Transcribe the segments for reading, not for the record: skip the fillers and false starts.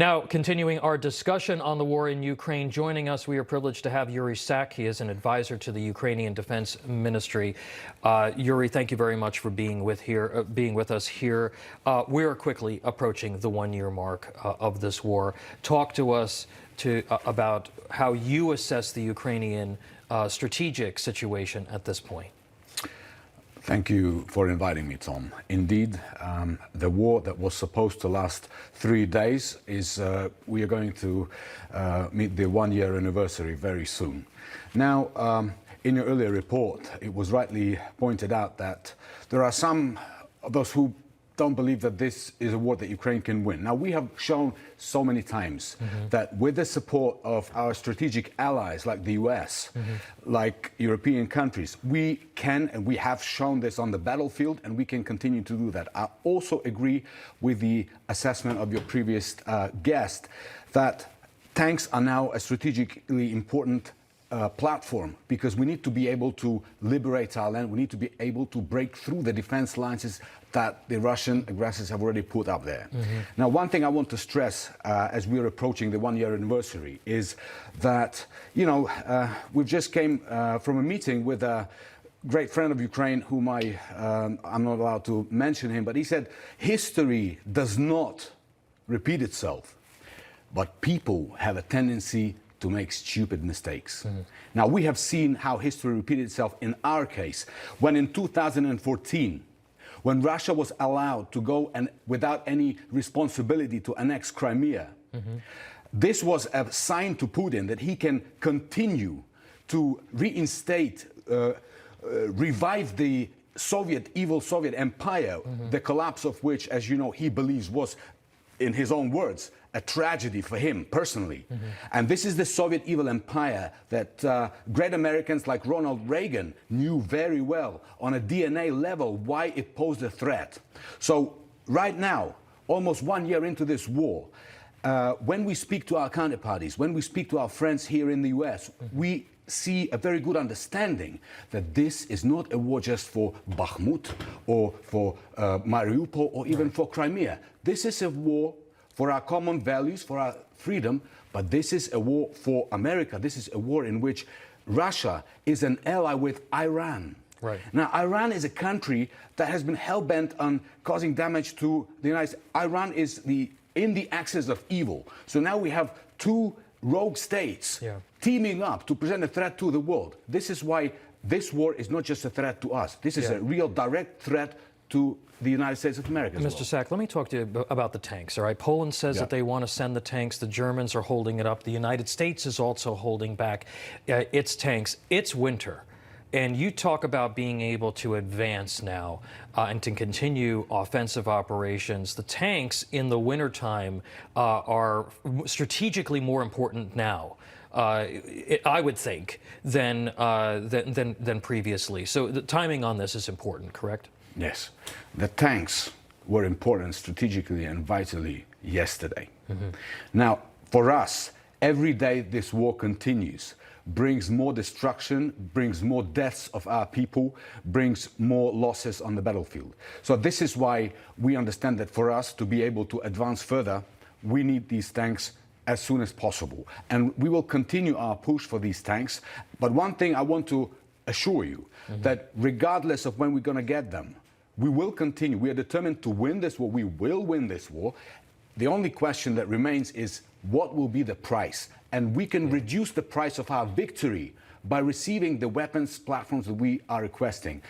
Now, continuing our discussion on the war in Ukraine, joining us, we are privileged to have Yuriy. He is an advisor to the Ukrainian Defense Ministry. Yuriy, thank you very much for being with us here. We are quickly approaching the one-year mark of this war. Talk to us about how you assess the Ukrainian strategic situation at this point. Thank you for inviting me, Tom. Indeed, the war that was supposed to last 3 days is, we are going to meet the one-year anniversary very soon. Now, in your earlier report, it was rightly pointed out that there are some of us who don't believe that this is a war that Ukraine can win. Now, we have shown so many times that with the support of our strategic allies like the US, like European countries, we can and we have shown this on the battlefield, and we can continue to do that. I also agree with the assessment of your previous guest that tanks are now a strategically important platform, because we need to be able to liberate our land. We need to be able to break through the defense lines that the Russian aggressors have already put up there. Now, one thing I want to stress as we're approaching the one-year anniversary is that, you know, we've just came from a meeting with a great friend of Ukraine whom I'm not allowed to mention him, but he said, history does not repeat itself, but people have a tendency to make stupid mistakes. Now, we have seen how history repeated itself in our case, when in 2014, when Russia was allowed to go and without any responsibility to annex Crimea, this was a sign to Putin that he can continue to reinstate, revive the evil Soviet empire, the collapse of which, as you know, he believes was, in his own words, a tragedy for him personally. And this is the Soviet evil empire that great Americans like Ronald Reagan knew very well on a DNA level why it posed a threat. So right now, almost 1 year into this war, when we speak to our counterparties, when we speak to our friends here in the US, we see a very good understanding that this is not a war just for Bakhmut or for Mariupol or even for Crimea. This is a war for our common values, for our freedom, but this is a war for America. This is a war in which Russia is an ally with Iran. Right. Now, Iran is a country that has been hell-bent on causing damage to the United States. Iran is in the axis of evil. So now we have two rogue states teaming up to present a threat to the world. This is why this war is not just a threat to us. This is a real direct threat to the United States of America as well. Mr. Sack, let me talk to you about the tanks, all right? Poland says that they want to send the tanks. The Germans are holding it up. The United States is also holding back its tanks. It's winter. And you talk about being able to advance now and to continue offensive operations. The tanks in the wintertime are strategically more important now, I would think, than previously. So the timing on this is important, correct? Yes. The tanks were important strategically and vitally yesterday. Now, for us, every day this war continues brings more destruction, brings more deaths of our people, brings more losses on the battlefield. So this is why we understand that for us to be able to advance further, we need these tanks as soon as possible. And we will continue our push for these tanks. But one thing I want to assure you, that regardless of when we're going to get them, we will continue. We are determined to win this war. We will win this war. The only question that remains is what will be the price? And we can reduce the price of our victory by receiving the weapons platforms that we are requesting.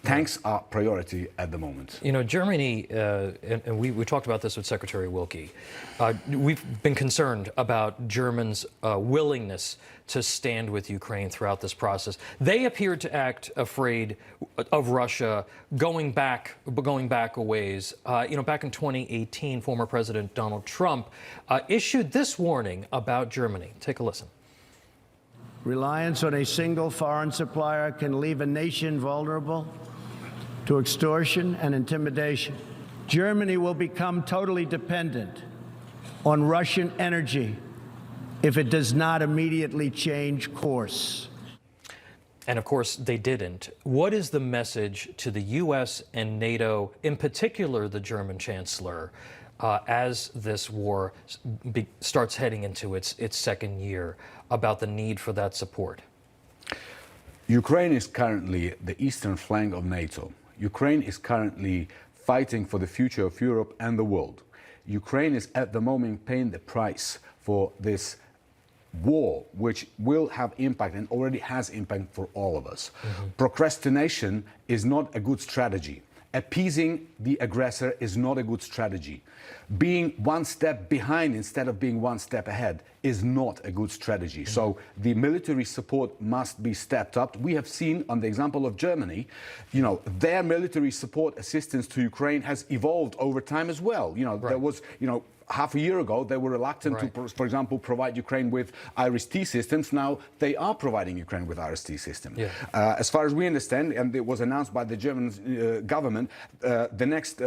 Tanks are priority at the moment. You know, Germany, and we talked about this with Secretary Wilkie, we've been concerned about Germans' willingness to stand with Ukraine throughout this process. They appeared to act afraid of Russia going back a ways. You know, back in 2018, former President Donald Trump issued this warning about Germany. Take a listen. Reliance on a single foreign supplier can leave a nation vulnerable to extortion and intimidation. Germany will become totally dependent on Russian energy if it does not immediately change course. And of course, they didn't. What is the message to the U.S. and NATO, in particular the German Chancellor, as this war starts heading into its second year about the need for that support? Ukraine is currently the eastern flank of NATO. Ukraine is currently fighting for the future of Europe and the world. Ukraine is at the moment paying the price for this war, which will have impact and already has impact for all of us. Procrastination is not a good strategy. Appeasing the aggressor is not a good strategy. Being one step behind instead of being one step ahead is not a good strategy. So the military support must be stepped up. We have seen on the example of Germany, their military support assistance to Ukraine has evolved over time as well. There was, half a year ago, they were reluctant to, for example, provide Ukraine with IRIS-T systems. Now they are providing Ukraine with IRIS-T systems. Yeah. As far as we understand, and it was announced by the German government, the next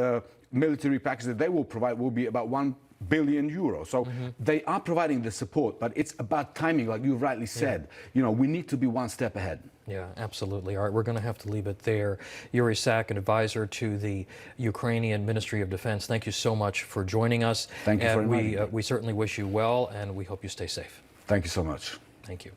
military package that they will provide will be about €1 billion. So they are providing the support, but it's about timing, like you rightly said. We need to be one step ahead. Yeah, absolutely. All right, we're going to have to leave it there. Yuriy Sak, an advisor to the Ukrainian Ministry of Defense, thank you so much for joining us. Thank you for inviting me. We certainly wish you well, and we hope you stay safe. Thank you so much. Thank you.